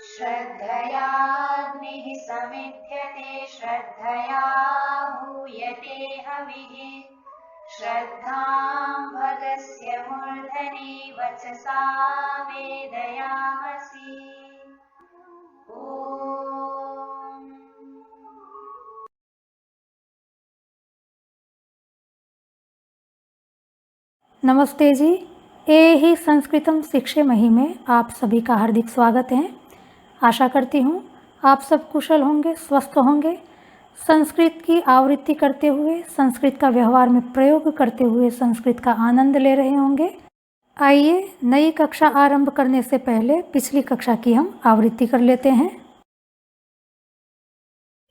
श्रद्धयाग्निः समिध्यते श्रद्धया हूयते हविः श्रद्धां भगस्य मूर्धनि वचसा वेदयामसि। ॐ नमस्ते जी। ए ही संस्कृतम शिक्षे मही में आप सभी का हार्दिक स्वागत है। आशा करती हूँ आप सब कुशल होंगे, स्वस्थ होंगे। संस्कृत की आवृत्ति करते हुए, संस्कृत का व्यवहार में प्रयोग करते हुए संस्कृत का आनंद ले रहे होंगे। आइए नई कक्षा आरंभ करने से पहले पिछली कक्षा की हम आवृत्ति कर लेते हैं।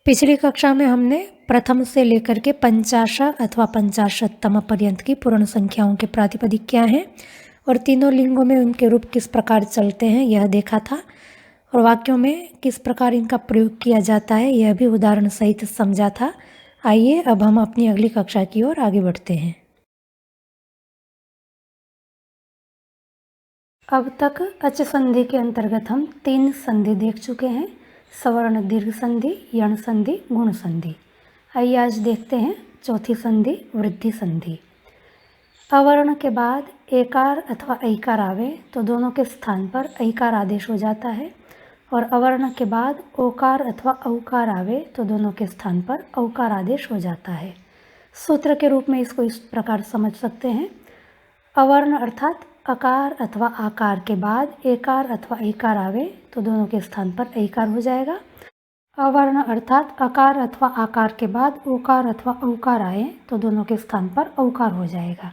पिछली कक्षा में हमने प्रथम से लेकर के 50 अथवा 50तम पर्यंत की पूर्ण संख्याओं के प्रातिपदिक क्या हैं और तीनों लिंगों में उनके रूप किस प्रकार चलते हैं यह देखा था, और वाक्यों में किस प्रकार इनका प्रयोग किया जाता है यह भी उदाहरण सहित समझा था। आइए अब हम अपनी अगली कक्षा की ओर आगे बढ़ते हैं। अब तक अच संधि के अंतर्गत हम 3 संधि देख चुके हैं, सवर्ण दीर्घ संधि, यण संधि, गुण संधि। आइए आज देखते हैं चौथी संधि वृद्धि संधि। अवर्ण के बाद एकार अथवा ऐकार आवे तो दोनों के स्थान पर ऐकार आदेश हो जाता है, और अवर्ण के बाद ओकार अथवा औकार आवे तो दोनों के स्थान पर औकार आदेश हो जाता है। सूत्र के रूप में इसको इस प्रकार समझ सकते हैं। अवर्ण अर्थात अकार अथवा आकार के बाद एकार अथवा ऐकार आवे तो दोनों के स्थान पर ऐकार हो जाएगा। अवर्ण अर्थात अकार अथवा आकार के बाद ओकार अथवा औकार आए तो दोनों के स्थान पर औकार हो जाएगा।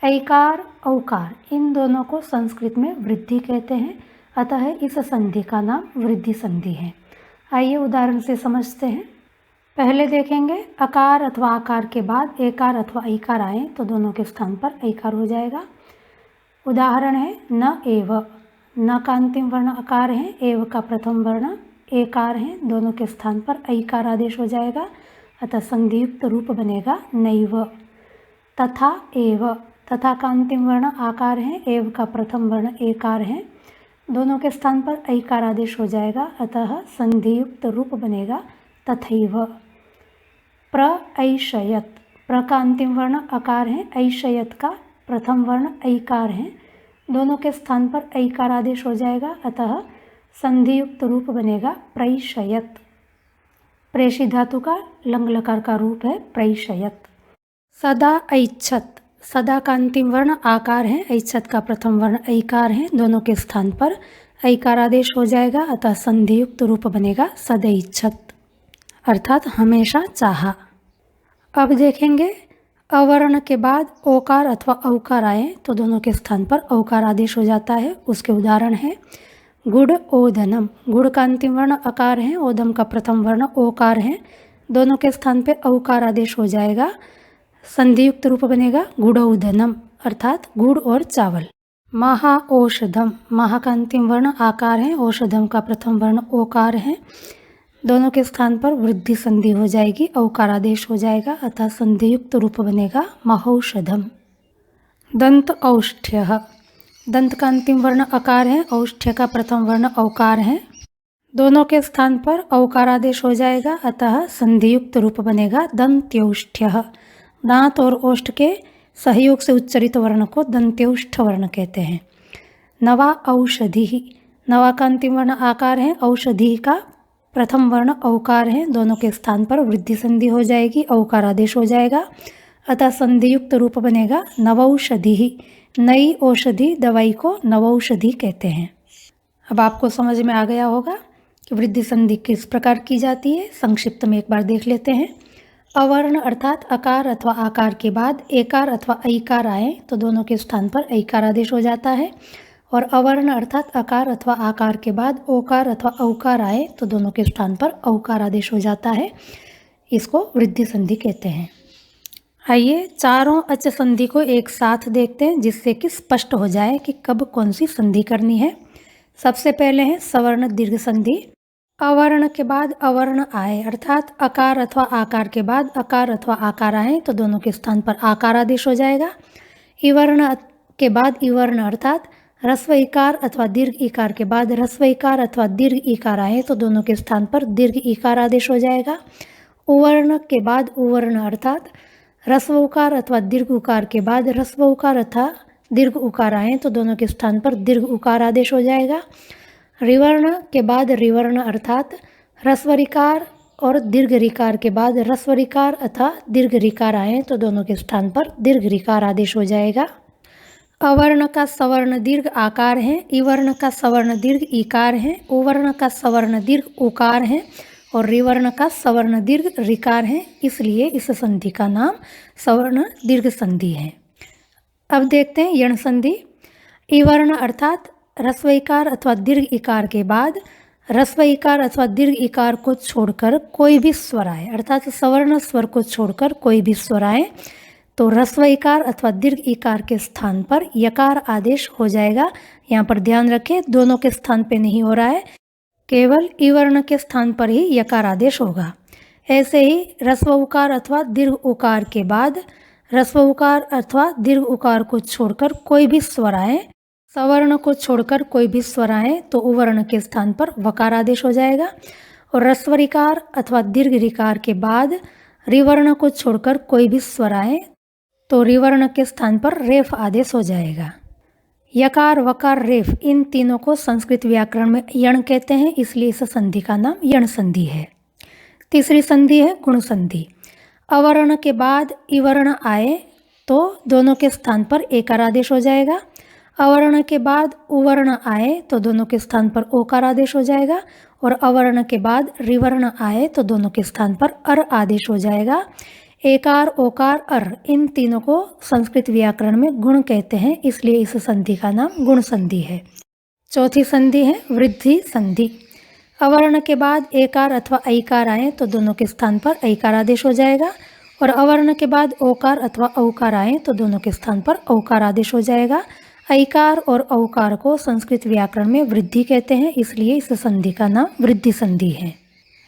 ऐकार औकार इन दोनों को संस्कृत में वृद्धि कहते हैं, अतः इस संधि का नाम वृद्धि संधि है। आइए उदाहरण से समझते हैं। पहले देखेंगे अकार अथवा आकार के बाद एकार अथवा ऐकार आए तो दोनों के स्थान पर ऐकार हो जाएगा। उदाहरण है न एव, न का अंतिम वर्ण अकार है, एव का प्रथम वर्ण एकार है, दोनों के स्थान पर ऐकार आदेश हो जाएगा, अतः संधियुक्त रूप बनेगा नैव। तथा एव, तथा का अंतिम वर्ण आकार है, एव का प्रथम वर्ण एकार है, दोनों के स्थान पर ऐकार आदेश हो जाएगा, अतः संधियुक्त रूप बनेगा तथैव। प्रऐशयत, प्र का अंतिम वर्ण अकार है, ऐशयत का प्रथम वर्ण ऐकार है, दोनों के स्थान पर ऐकार आदेश हो जाएगा, अतः संधियुक्त रूप बनेगा प्रैशयत। प्रेषी धातु का लंग लकार का रूप है प्रैशयत। सदा ऐच्छत, सदा का अंतिम वर्ण आकार है, ऐच्छत का प्रथम वर्ण ऐकार है, दोनों के स्थान पर ऐकार आदेश हो जाएगा, अतः संधियुक्त रूप बनेगा सदैच्छत अर्थात हमेशा चाहा। अब देखेंगे अवर्ण के बाद ओकार अथवा औकार आए तो दोनों के स्थान पर औकार आदेश हो जाता है। उसके उदाहरण है गुड़ ओदनम, गुड़ का अंतिम वर्ण अकार है, ओदम का प्रथम वर्ण ओकार है, दोनों के स्थान पर औकार आदेश हो जाएगा, संधियुक्त रूप बनेगा गुड़ौदनम अर्थात गुड़ और चावल। महा औषधम, महा का अंतिम वर्ण आकार है, औषधम का प्रथम वर्ण ओकार है, दोनों के स्थान पर वृद्धि संधि हो जाएगी, औकार आदेश हो जाएगा, अतः संधियुक्त रूप बनेगा महौषधम। दंत औष्ठ्य, दंत का अंतिम वर्ण अकार है, औष्ठ्य का प्रथम वर्ण औकार है, दोनों के स्थान पर औकार आदेश हो जाएगा, अतः संधियुक्त रूप बनेगा दंत्यौष्ठ्य। दांत और ओष्ठ के सहयोग से उच्चरित वर्ण को दंत्यौष्ठ वर्ण कहते हैं। नवा औषधि, नवा का अंतिम वर्ण आकार है, औषधि का प्रथम वर्ण औकार है, दोनों के स्थान पर वृद्धि संधि हो जाएगी, औकार आदेश हो जाएगा, अतः संधियुक्त रूप बनेगा नवौषधि। नई औषधि दवाई को नवौषधि कहते हैं। अब आपको समझ में आ गया होगा कि वृद्धि संधि किस प्रकार की जाती है। संक्षिप्त में एक बार देख लेते हैं। अवर्ण अर्थात अकार अथवा आकार के बाद एकार अथवा ऐकार आए तो दोनों के स्थान पर ऐकार आदेश हो जाता है, और अवर्ण अर्थात अकार अथवा आकार के बाद ओकार अथवा औकार आए तो दोनों के स्थान पर औकार आदेश हो जाता है। इसको वृद्धि संधि कहते हैं। आइए चारों अच संधि को एक साथ देखते हैं जिससे कि स्पष्ट हो जाए कि कब कौन सी संधि करनी है। सबसे पहले है सवर्ण दीर्घ संधि। अवर्ण के बाद अवर्ण आए अर्थात अकार अथवा आकार के बाद अकार अथवा आकार आए तो दोनों के स्थान पर आकार आदेश हो जाएगा। इवर्ण के बाद इवर्ण अर्थात ह्रस्व इकार अथवा दीर्घ इकार के बाद ह्रस्व इकार अथवा दीर्घ इकार आए तो दोनों के स्थान पर दीर्घ इकार आदेश हो जाएगा। उवर्ण के बाद उवर्ण अर्थात ह्रस्व उकार अथवा दीर्घ उकार के बाद ह्रस्व उकार अथवा दीर्घ उकार आए तो दोनों के स्थान पर दीर्घ उकार आदेश हो जाएगा। रिवर्ण के बाद रिवर्ण अर्थात ह्रस्व रिकार और दीर्घ रिकार के बाद ह्रस्व रिकार अथवा दीर्घ रिकार आए तो दोनों के स्थान पर दीर्घ रिकार आदेश हो जाएगा। अवर्ण का सवर्ण दीर्घ आकार है, इवर्ण का सवर्ण दीर्घ इकार है, उवर्ण का सवर्ण दीर्घ उकार है और रिवर्ण का सवर्ण दीर्घ रिकार है, इसलिए इस संधि का नाम सवर्ण दीर्घ संधि है। अब देखते हैं यण संधि। इवर्ण अर्थात ह्रस्व इकार अथवा दीर्घ इकार के बाद ह्रस्व इकार अथवा दीर्घ इकार को छोड़कर कोई भी स्वर आए अर्थात सवर्ण स्वर को छोड़कर कोई भी स्वर आए तो ह्रस्व इकार अथवा दीर्घ इकार के स्थान पर यकार आदेश हो जाएगा। यहाँ पर ध्यान रखें, दोनों के स्थान पे नहीं हो रहा है, केवल इवर्ण के स्थान पर ही यकार आदेश होगा। ऐसे ही ह्रस्व उकार अथवा दीर्घ उकार के बाद ह्रस्व उकार अथवा दीर्घ उकार को छोड़कर कोई भी स्वर आए, सवर्ण को छोड़कर कोई भी स्वर आए तो उवर्ण के स्थान पर वकार आदेश हो जाएगा। और ह्रस्व रिकार अथवा दीर्घ रिकार के बाद रिवर्ण को छोड़कर कोई भी स्वर आए तो रिवर्ण के स्थान पर रेफ आदेश हो जाएगा। यकार वकार रेफ इन तीनों को संस्कृत व्याकरण में यण कहते हैं, इसलिए इस संधि का नाम यण संधि है। तीसरी संधि है गुण संधि। अवर्ण के बाद इवर्ण आए तो दोनों के स्थान पर एकार आदेश हो जाएगा। अवर्ण के बाद उवर्ण आए तो दोनों के स्थान पर ओकार आदेश हो जाएगा और अवर्ण के बाद रिवर्ण आए तो दोनों के स्थान पर अर आदेश हो जाएगा। एकार ओकार अर इन तीनों को संस्कृत व्याकरण में गुण कहते हैं, इसलिए इस संधि का नाम गुण संधि है। चौथी संधि है वृद्धि संधि। अवर्ण के बाद एकार अथवा ऐकार आए तो दोनों के स्थान पर ऐकार आदेश हो जाएगा और अवर्ण के बाद ओकार अथवा औकार आए तो दोनों के स्थान पर औकार आदेश हो जाएगा। ऐकार और औकार को संस्कृत व्याकरण में वृद्धि कहते हैं, इसलिए इस संधि का नाम वृद्धि संधि है।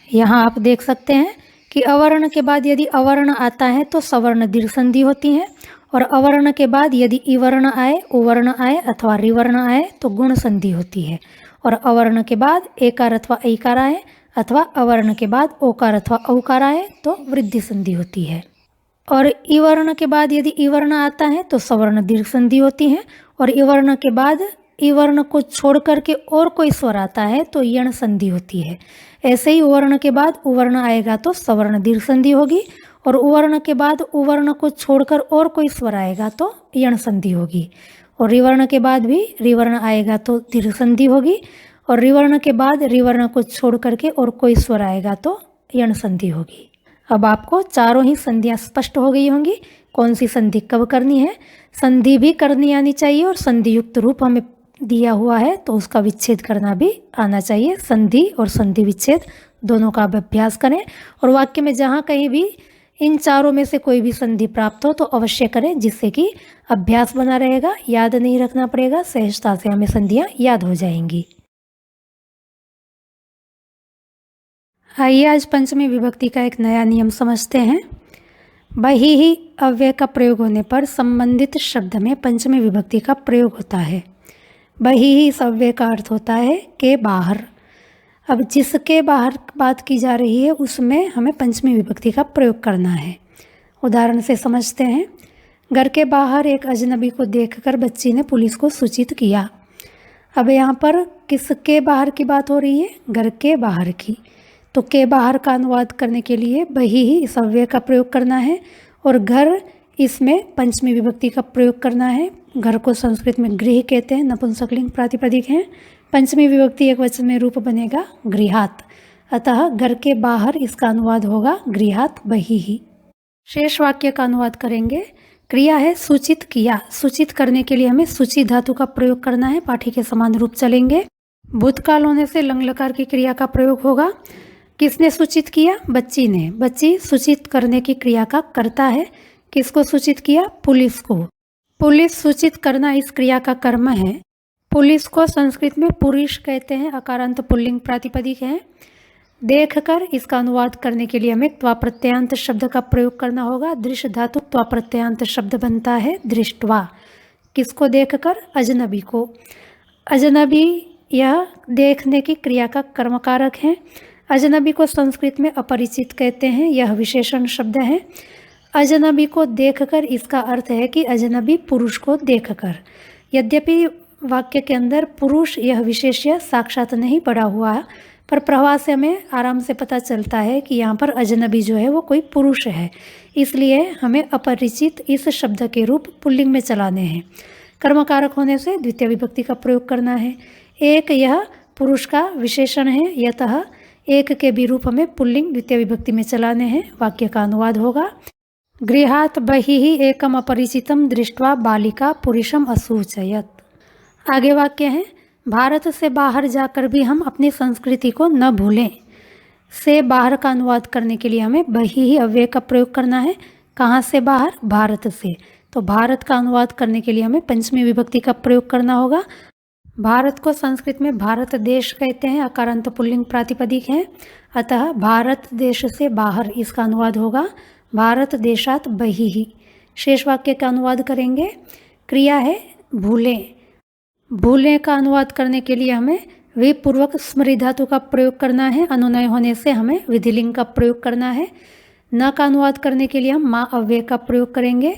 यहाँ आप देख सकते हैं कि अवर्ण के बाद यदि अवर्ण आता है तो सवर्ण दीर्घ संधि होती है और अवर्ण के बाद यदि इवर्ण आए, उवर्ण आए अथवा रिवर्ण आए तो गुण संधि होती है और अवर्ण के बाद एकार अथवा ऐकार आए अथवा अवर्ण के बाद ओकार अथवा औकार आए तो वृद्धि संधि होती है। और इवर्ण के बाद यदि इवर्ण आता है तो सवर्ण दीर्घ संधि होती है और इवर्ण के बाद इवर्ण को छोड़ करके और कोई स्वर आता है तो यण संधि होती है। ऐसे ही उवर्ण के बाद उवर्ण आएगा तो सवर्ण दीर्घ संधि होगी और उवर्ण के बाद उवर्ण को छोड़कर और कोई स्वर आएगा तो यण संधि होगी और रिवर्ण के बाद भी रिवर्ण आएगा तो दीर्घ संधि होगी और रिवर्ण के बाद रिवर्ण को छोड़ करके और कोई स्वर आएगा तो यण संधि होगी। अब आपको चारों ही संधियां स्पष्ट हो गई होंगी, कौन सी संधि कब करनी है। संधि भी करनी आनी चाहिए और संधि युक्त रूप हमें दिया हुआ है तो उसका विच्छेद करना भी आना चाहिए। संधि और संधि विच्छेद दोनों का अभ्यास करें और वाक्य में जहाँ कहीं भी इन चारों में से कोई भी संधि प्राप्त हो तो अवश्य करें, जिससे कि अभ्यास बना रहेगा, याद नहीं रखना पड़ेगा, सहजता से हमें संधियाँ याद हो जाएंगी। आइए आज पंचमी विभक्ति का एक नया नियम समझते हैं। बही ही अव्यय का प्रयोग होने पर संबंधित शब्द में पंचमी विभक्ति का प्रयोग होता है। बही ही इस अव्यय का अर्थ होता है के बाहर। अब जिसके बाहर बात की जा रही है उसमें हमें पंचमी विभक्ति का प्रयोग करना है। उदाहरण से समझते हैं। घर के बाहर एक अजनबी को देखकर बच्ची ने पुलिस को सूचित किया। अब यहाँ पर किसके बाहर की बात हो रही है? घर के बाहर की। तो के बाहर का अनुवाद करने के लिए बही ही इस अव्यय का प्रयोग करना है और घर इसमें पंचमी विभक्ति का प्रयोग करना है। घर को संस्कृत में गृह कहते हैं, नपुंसकलिंग प्रातिपदिक है। पंचमी विभक्ति एक वचन में रूप बनेगा गृहात, अतः घर के बाहर इसका अनुवाद होगा गृहात बही ही। शेष वाक्य का अनुवाद करेंगे। क्रिया है सूचित किया। सूचित करने के लिए हमें सूची धातु का प्रयोग करना है, पाठी के समान रूप चलेंगे। भूतकाल होने से लंग लकार की क्रिया का प्रयोग होगा। किसने सूचित किया? बच्ची ने। बच्ची सूचित करने की क्रिया का कर्ता है। किसको सूचित किया? पुलिस को। पुलिस सूचित करना इस क्रिया का कर्म है। पुलिस को संस्कृत में पुरुष कहते हैं, अकारांत पुल्लिंग प्रातिपदिक है। देखकर इसका अनुवाद करने के लिए हमें त्वा प्रत्ययांत शब्द का प्रयोग करना होगा। दृश्य धातु त्वा प्रत्ययांत शब्द बनता है दृष्टवा। किसको देखकर? अजनबी को। अजनबी यह देखने की क्रिया का कर्मकारक है। अजनबी को संस्कृत में अपरिचित कहते हैं, यह विशेषण शब्द है। अजनबी को देखकर इसका अर्थ है कि अजनबी पुरुष को देखकर। यद्यपि वाक्य के अंदर पुरुष यह विशेष्य साक्षात नहीं पड़ा हुआ है, पर प्रवाह से हमें आराम से पता चलता है कि यहाँ पर अजनबी जो है वो कोई पुरुष है, इसलिए हमें अपरिचित इस शब्द के रूप पुल्लिंग में चलाने हैं। कर्मकारक होने से द्वितीय विभक्ति का प्रयोग करना है। एक यह पुरुष का विशेषण है, यतः एक के भी रूप में पुल्लिंग द्वितीय विभक्ति में चलाने हैं। वाक्य का अनुवाद होगा, गृहात् बहिः एकम अपरिचितम दृष्ट्वा बालिका पुरुषम असूचयत। आगे वाक्य है, भारत से बाहर जाकर भी हम अपनी संस्कृति को न भूलें। से बाहर का अनुवाद करने के लिए हमें बहिः अव्यय का प्रयोग करना है। कहाँ से बाहर? भारत से। तो भारत का अनुवाद करने के लिए हमें पंचमी विभक्ति का प्रयोग करना होगा। भारत को संस्कृत में भारत देश कहते हैं, अकारांत पुल्लिंग प्रातिपदिक है, अतः भारत देश से बाहर इसका अनुवाद होगा भारत देशात बहिः। शेष वाक्य का अनुवाद करेंगे। क्रिया है भूलें। भूलें का अनुवाद करने के लिए हमें विपूर्वक स्मृति धातु का प्रयोग करना है। अनुनय होने से हमें विधिलिंग का प्रयोग करना है। न का अनुवाद करने के लिए हम माँ अव्यय का प्रयोग करेंगे।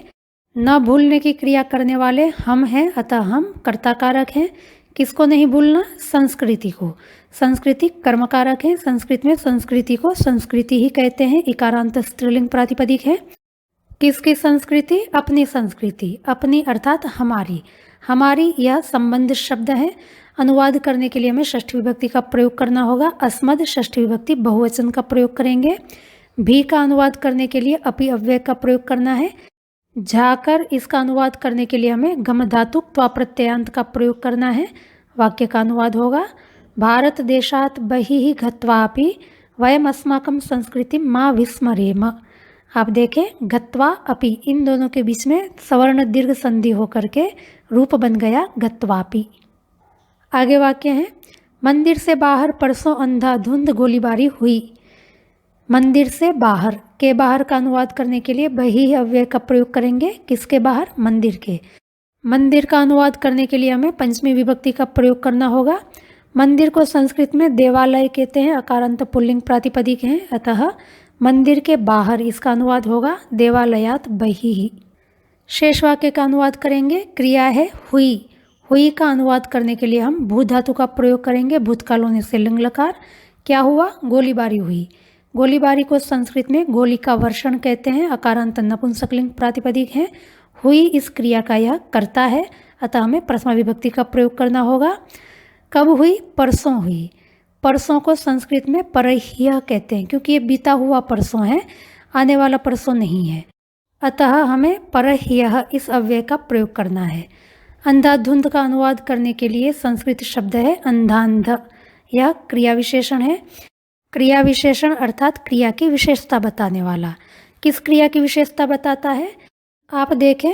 न भूलने की क्रिया करने वाले हम हैं, अतः हम कर्ताकारक हैं। किसको नहीं भूलना? संस्कृति को। संस्कृति कर्मकारक है। संस्कृत में संस्कृति को संस्कृति ही कहते हैं, इकारांत स्त्रीलिंग प्रातिपदिक है। किसकी संस्कृति? अपनी संस्कृति। अपनी अर्थात हमारी। हमारी यह संबंध शब्द है। अनुवाद करने के लिए हमें षष्ठी विभक्ति का प्रयोग करना होगा। अस्मद षष्ठी विभक्ति बहुवचन का प्रयोग करेंगे। भी का अनुवाद करने के लिए अपि अव्यय का प्रयोग करना है। जाकर इसका अनुवाद करने के लिए हमें गम धातु त्वा प्रत्ययांत का प्रयोग करना है। वाक्य का अनुवाद होगा, भारत देशात बहिः गत्वापि वयम अस्माकं संस्कृति मा विस्मरेम। आप देखें, गत्वा अपि इन दोनों के बीच में सवर्ण दीर्घ संधि होकर के रूप बन गया गत्वापि। आगे वाक्य है, मंदिर से बाहर परसों अंधाधुंध गोलीबारी हुई। मंदिर से बाहर के बाहर का अनुवाद करने के लिए बहिः अव्यय का प्रयोग करेंगे। किसके बाहर? मंदिर के। मंदिर का अनुवाद करने के लिए हमें पंचमी विभक्ति का प्रयोग करना होगा। मंदिर को संस्कृत में देवालय कहते हैं, अकारांत पुल्लिंग प्रातिपदिक है, अतः मंदिर के बाहर इसका अनुवाद होगा देवालयात बहिः। शेष वाक्य का अनुवाद करेंगे। क्रिया है हुई। हुई का अनुवाद करने के लिए हम भू धातु का प्रयोग करेंगे। भूतकाल होने से लिंग लकार। क्या हुआ? गोलीबारी हुई। गोलीबारी को संस्कृत में गोली का वर्षण कहते हैं, अकारांत नपुंसकलिंग प्रातिपदिक है। हुई इस क्रिया का यह कर्ता है, अतः हमें प्रथमा विभक्ति का प्रयोग करना होगा। कब हुई? परसों हुई। परसों को संस्कृत में परह्यः कहते हैं, क्योंकि ये बीता हुआ परसों है, आने वाला परसों नहीं है, अतः हमें परह्यः इस अव्यय का प्रयोग करना है। अंधाधुंध का अनुवाद करने के लिए संस्कृत शब्द है अंधांध। यह क्रिया विशेषण है। क्रिया विशेषण अर्थात क्रिया की विशेषता बताने वाला। किस क्रिया की विशेषता बताता है? आप देखें,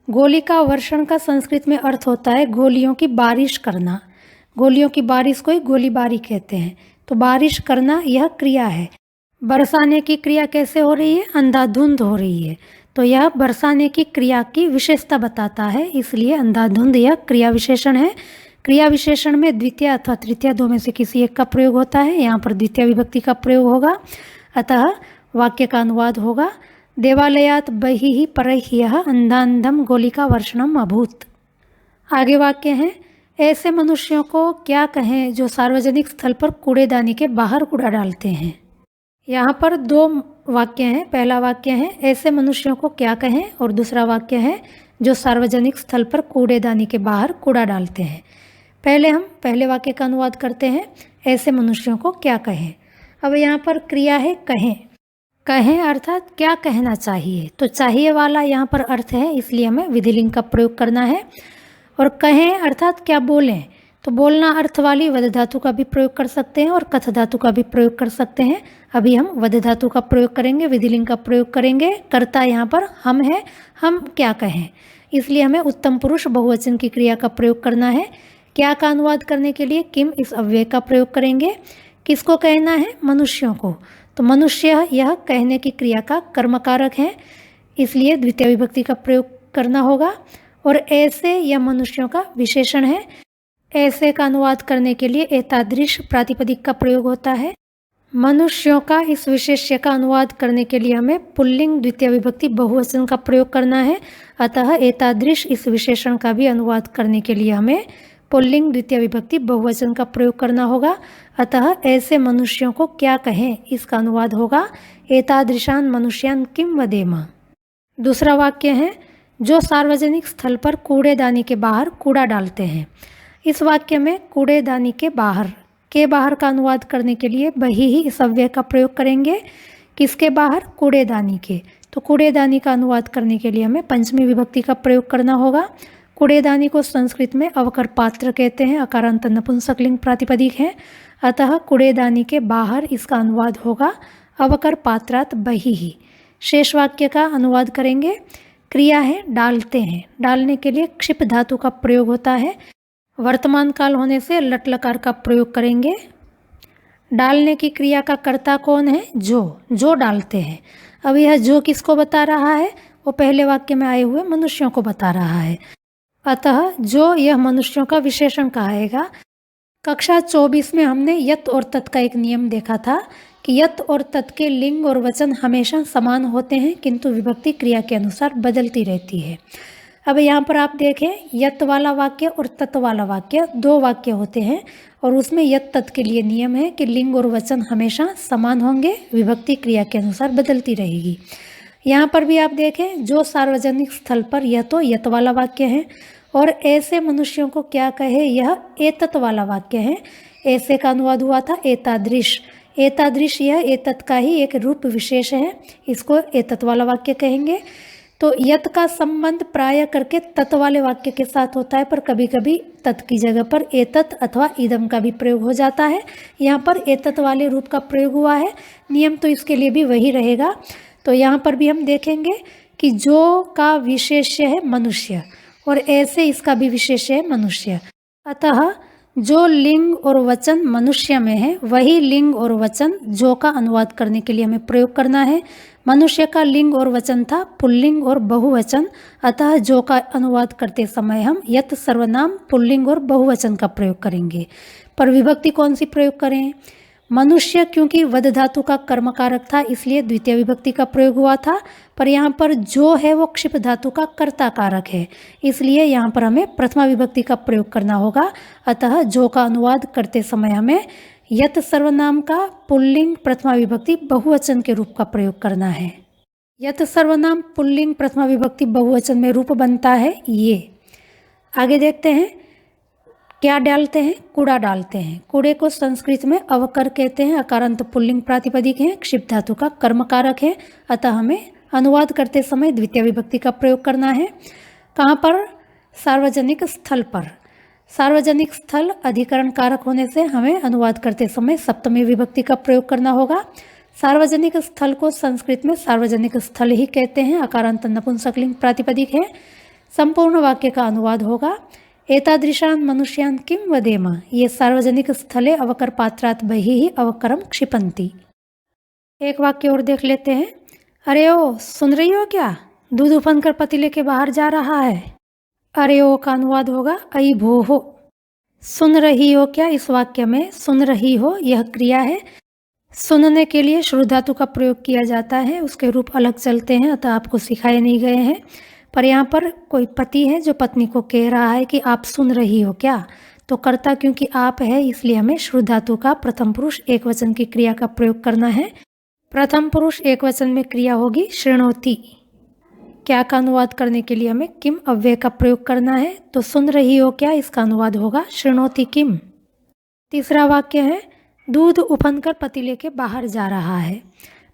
गोली का वर्षण का संस्कृत में अर्थ होता है गोलियों की बारिश करना। गोलियों की बारिश को ही गोलीबारी कहते हैं। तो बारिश करना यह क्रिया है। बरसाने की क्रिया कैसे हो रही है? अंधाधुंध हो रही है। तो यह बरसाने की क्रिया की विशेषता बताता है, इसलिए अंधाधुंध यह क्रिया विशेषण है। क्रिया विशेषण में द्वितीय अथवा तृतीय दो में से किसी एक का प्रयोग होता है। यहाँ पर द्वितीय विभक्ति का प्रयोग होगा, अतः वाक्य का अनुवाद होगा देवालयात बहिः परह्यः अंधांधम गोलिका वर्षणम अभूत। आगे वाक्य है, ऐसे मनुष्यों को क्या कहें जो सार्वजनिक स्थल पर कूड़ेदानी के बाहर कूड़ा डालते हैं। यहाँ पर दो वाक्य हैं। पहला वाक्य है ऐसे मनुष्यों को क्या कहें, और दूसरा वाक्य है जो सार्वजनिक स्थल पर कूड़ेदानी के बाहर कूड़ा डालते हैं। पहले हम पहले वाक्य का अनुवाद करते हैं, ऐसे मनुष्यों को क्या कहें। अब यहाँ पर क्रिया है कहें। कहें अर्थात क्या कहना चाहिए, तो चाहिए वाला यहाँ पर अर्थ है, इसलिए हमें विधिलिंग का प्रयोग करना है। और कहें अर्थात क्या बोलें, तो बोलना अर्थ वाली वद धातु का भी प्रयोग कर सकते हैं और कथ धातु का भी प्रयोग कर सकते हैं। अभी हम वद धातु का प्रयोग करेंगे, विधिलिंग का प्रयोग करेंगे। कर्ता यहाँ पर हम है, हम क्या कहें, इसलिए हमें उत्तम पुरुष बहुवचन की क्रिया का प्रयोग करना है। क्या का अनुवाद करने के लिए किम इस अव्यय का प्रयोग करेंगे। किसको कहना है? मनुष्यों को। तो मनुष्य यह कहने की क्रिया का कर्मकारक है, इसलिए द्वितीय विभक्ति का प्रयोग करना होगा। और ऐसे यह मनुष्यों का विशेषण है। ऐसे का अनुवाद करने के लिए एतादृश प्रातिपदिक का प्रयोग होता है। मनुष्यों का इस विशेष्य का अनुवाद करने के लिए हमें पुल्लिंग द्वितीय विभक्ति बहुवचन का प्रयोग करना है। अतः एतादृश इस विशेषण का भी अनुवाद करने के लिए हमें पुल्लिंग द्वितीय विभक्ति बहुवचन का प्रयोग करना होगा। अतः ऐसे मनुष्यों को क्या कहें, इसका अनुवाद होगा एतादृशान मनुष्यान किम वदेम। दूसरा वाक्य है, जो सार्वजनिक स्थल पर कूड़ेदानी के बाहर कूड़ा डालते हैं। इस वाक्य में कूड़ेदानी के बाहर का अनुवाद करने के लिए वही ही इस अव्यय का प्रयोग करेंगे। किसके बाहर? कूड़ेदानी के। तो कूड़ेदानी का अनुवाद करने के लिए हमें पंचमी विभक्ति का प्रयोग करना होगा। कूड़ेदानी को संस्कृत में अवकर पात्र कहते हैं, अकारांत नपुंसकलिंग प्रातिपदिक है। अतः कूड़ेदानी के बाहर इसका अनुवाद होगा अवकर पात्रात बहिः। शेष वाक्य का अनुवाद करेंगे। क्रिया है डालते हैं। डालने के लिए क्षिप धातु का प्रयोग होता है। वर्तमान काल होने से लट लकार का प्रयोग करेंगे। डालने की क्रिया का कर्ता कौन है? जो डालते हैं। अब यह जो किसको बता रहा है? वो पहले वाक्य में आए हुए मनुष्यों को बता रहा है। अतः जो यह मनुष्यों का विशेषण कहाएगा। कक्षा 24 में हमने यत और तत् का एक नियम देखा था कि यत और तत् के लिंग और वचन हमेशा समान होते हैं, किंतु विभक्ति क्रिया के अनुसार बदलती रहती है। अब यहाँ पर आप देखें, यत वाला वाक्य और तत् वाला वाक्य दो वाक्य होते हैं और उसमें यत तत् के लिए नियम है कि लिंग और वचन हमेशा समान होंगे, विभक्ति क्रिया के अनुसार बदलती रहेगी। यहाँ पर भी आप देखें, जो सार्वजनिक स्थल पर, यह तो यत वाला वाक्य है और ऐसे मनुष्यों को क्या कहे, यह एतत् वाला वाक्य है। ऐसे का अनुवाद हुआ था एतादृश। एतादृश यह एतत् का ही एक रूप विशेष है, इसको एतत् वाला वाक्य कहेंगे। तो यत का संबंध प्राय करके तत् वाले वाक्य के साथ होता है, पर कभी कभी तत् की जगह पर एतत् अथवा इदम का भी प्रयोग हो जाता है। यहाँ पर एतत् वाले रूप का प्रयोग हुआ है। नियम तो इसके लिए भी वही रहेगा। तो यहाँ पर भी हम देखेंगे कि जो का विशेष्य है मनुष्य और ऐसे इसका भी विशेष्य है मनुष्य। अतः जो लिंग और वचन मनुष्य में है वही लिंग और वचन जो का अनुवाद करने के लिए हमें प्रयोग करना है। मनुष्य का लिंग और वचन था पुल्लिंग और बहुवचन, अतः जो का अनुवाद करते समय हम यत सर्वनाम पुल्लिंग और बहुवचन का प्रयोग करेंगे। पर विभक्ति कौन सी प्रयोग करें? मनुष्य क्योंकि वद धातु का कर्मकारक था इसलिए द्वितीय विभक्ति का प्रयोग हुआ था, पर यहाँ पर जो है वो क्षिप धातु का कर्ता कारक है, इसलिए यहाँ पर हमें प्रथमा विभक्ति का प्रयोग करना होगा। अतः जो का अनुवाद करते समय हमें यत सर्वनाम का पुल्लिंग प्रथमा विभक्ति बहुवचन के रूप का प्रयोग करना है। यत सर्वनाम पुल्लिंग प्रथमा विभक्ति बहुवचन में रूप बनता है ये। आगे देखते हैं, क्या डालते हैं? कूड़ा डालते हैं। कूड़े को संस्कृत में अवकर कहते हैं, अकारांत पुल्लिंग प्रातिपदिक है, क्षिप धातु का कर्मकारक है। अतः हमें अनुवाद करते समय द्वितीय विभक्ति का प्रयोग करना है। कहाँ पर? सार्वजनिक स्थल पर। सार्वजनिक स्थल अधिकरण कारक होने से हमें अनुवाद करते समय सप्तमी विभक्ति का प्रयोग करना होगा। सार्वजनिक स्थल को संस्कृत में सार्वजनिक स्थल ही कहते हैं, अकारांत नपुंसकलिंग प्रातिपदिक है। संपूर्ण वाक्य का अनुवाद होगा एतादृशान मनुष्यान किम वदेम। ये सार्वजनिक स्थले अवकर पात्रात बहिः अवकरम क्षिपन्ति। एक वाक्य और देख लेते हैं। अरे ओ, सुन रही हो क्या? दूध उफन कर पतीले के बाहर जा रहा है। अरे ओ का अनुवाद होगा अई भो हो। सुन रही हो क्या? इस वाक्य में सुन रही हो यह क्रिया है। सुनने के लिए श्रुत धातु का प्रयोग किया जाता है, उसके रूप अलग चलते हैं, अतः आपको सिखाए नहीं गए हैं। पर यहाँ पर कोई पति है जो पत्नी को कह रहा है कि आप सुन रही हो क्या, तो कर्ता क्योंकि आप है इसलिए हमें श्रुत धातु का प्रथम पुरुष एक वचन की क्रिया का प्रयोग करना है। प्रथम पुरुष एक वचन में क्रिया होगी शृणोति। क्या का अनुवाद करने के लिए हमें किम अव्यय का प्रयोग करना है, तो सुन रही हो क्या इसका अनुवाद होगा शृणोति किम। तीसरा वाक्य है, दूध उफन कर पतीले के बाहर जा रहा है।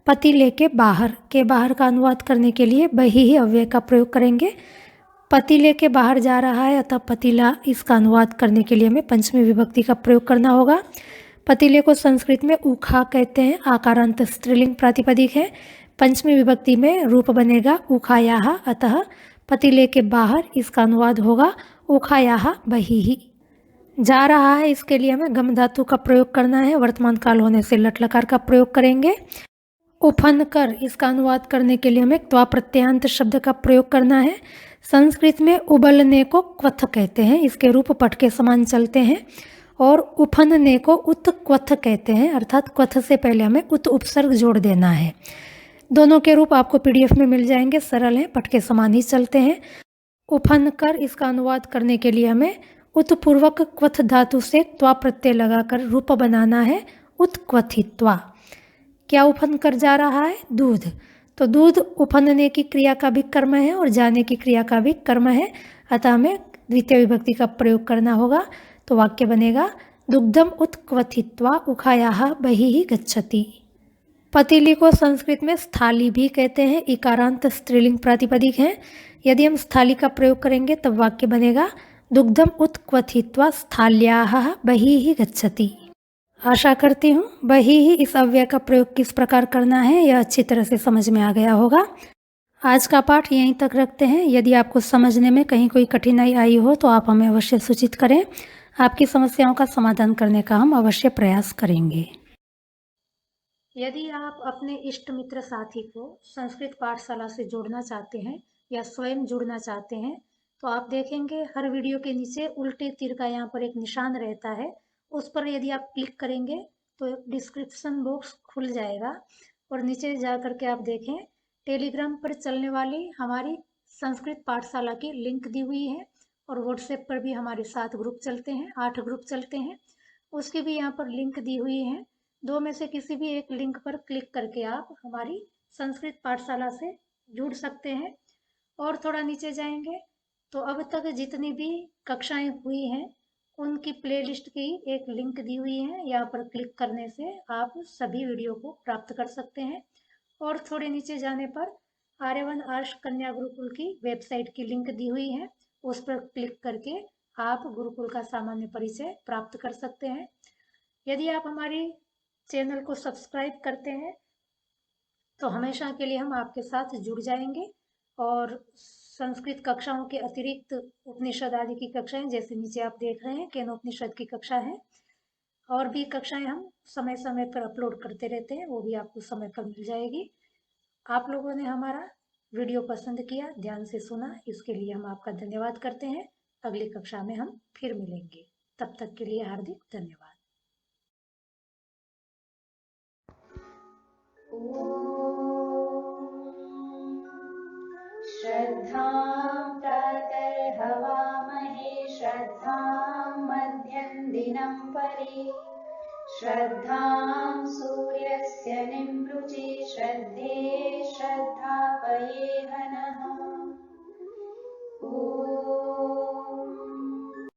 पतीले के बाहर का अनुवाद करने के लिए बहिः अव्यय का प्रयोग करेंगे। पतीले के बाहर जा रहा है, अतः पतीला इसका अनुवाद करने के लिए हमें पंचमी विभक्ति का प्रयोग करना होगा। पतीले को संस्कृत में ऊखा कहते हैं, आकारांत स्त्रीलिंग प्रातिपदिक है। पंचमी विभक्ति में रूप बनेगा ऊखायाः, अतः पतीले के बाहर इसका अनुवाद होगा ऊखायाः बहिः। जा रहा है इसके लिए हमें गम धातु का प्रयोग करना है, वर्तमान काल होने से लट लकार का प्रयोग करेंगे। उफन कर इसका अनुवाद करने के लिए हमें त्वा प्रत्ययांत शब्द का प्रयोग करना है। संस्कृत में उबलने को क्वथ कहते हैं, इसके रूप पट के समान चलते हैं। और उफनने को उत्क्वथ कहते हैं, अर्थात क्वथ से पहले हमें उत उपसर्ग जोड़ देना है। दोनों के रूप आपको PDF में मिल जाएंगे, सरल हैं, पट के समान ही चलते हैं। उफन कर इसका अनुवाद करने के लिए हमें उत्पूर्वक क्वथ धातु से त्वा प्रत्यय लगाकर रूप बनाना है, उत्क्वथित्वा। क्या उफन कर जा रहा है? दूध। तो दूध उफनने की क्रिया का भी कर्म है और जाने की क्रिया का भी कर्म है, अतः हमें द्वितीय विभक्ति का प्रयोग करना होगा। तो वाक्य बनेगा दुग्धम उत्क्वथित्वा उखायाः बहिः गच्छति। पतीली को संस्कृत में स्थाली भी कहते हैं, इकारांत स्त्रीलिंग प्रातिपदिक है। यदि हम स्थाली का प्रयोग करेंगे तब वाक्य बनेगा दुग्धम उत्क्वथित्वा स्थाल्याः बहिः गच्छति। आशा करती हूँ बहिः इस अव्यय का प्रयोग किस प्रकार करना है यह अच्छी तरह से समझ में आ गया होगा। आज का पाठ यहीं तक रखते हैं। यदि आपको समझने में कहीं कोई कठिनाई आई हो तो आप हमें अवश्य सूचित करें, आपकी समस्याओं का समाधान करने का हम अवश्य प्रयास करेंगे। यदि आप अपने इष्ट मित्र साथी को संस्कृत पाठशाला से जोड़ना चाहते हैं या स्वयं जुड़ना चाहते हैं तो आप देखेंगे हर वीडियो के नीचे उल्टे तीर का यहाँ पर एक निशान रहता है, उस पर यदि आप क्लिक करेंगे तो डिस्क्रिप्शन बॉक्स खुल जाएगा और नीचे जा कर के आप देखें टेलीग्राम पर चलने वाली हमारी संस्कृत पाठशाला की लिंक दी हुई है और व्हाट्सएप पर भी हमारे 7 ग्रुप चलते हैं, 8 ग्रुप चलते हैं, उसकी भी यहाँ पर लिंक दी हुई है। दो में से किसी भी एक लिंक पर क्लिक करके आप हमारी संस्कृत पाठशाला से जुड़ सकते हैं। और थोड़ा नीचे जाएंगे तो अब तक जितनी भी कक्षाएं हुई हैं उनकी प्लेलिस्ट की एक लिंक दी हुई है, यहाँ पर क्लिक करने से आप सभी वीडियो को प्राप्त कर सकते हैं। और थोड़े नीचे जाने पर आर्यवन आर्ष कन्या गुरुकुल की वेबसाइट की लिंक दी हुई है, उस पर क्लिक करके आप गुरुकुल का सामान्य परिचय प्राप्त कर सकते हैं। यदि आप हमारी चैनल को सब्सक्राइब करते हैं तो हमेशा के लिए हम आपके साथ जुड़ जाएंगे और संस्कृत कक्षाओं के अतिरिक्त उपनिषद आदि की कक्षाएं, जैसे नीचे आप देख रहे हैं केनोपनिषद की कक्षा है, और भी कक्षाएं हम समय समय पर अपलोड करते रहते हैं, वो भी आपको समय पर मिल जाएगी। आप लोगों ने हमारा वीडियो पसंद किया, ध्यान से सुना, इसके लिए हम आपका धन्यवाद करते हैं। अगली कक्षा में हम फिर मिलेंगे, तब तक के लिए हार्दिक धन्यवाद। श्रद्धां प्रातर्हवामहे श्रद्धां मध्यं दिनं परि श्रद्धां सूर्यस्य निमृचे श्रद्धे श्रद्धापये हनः।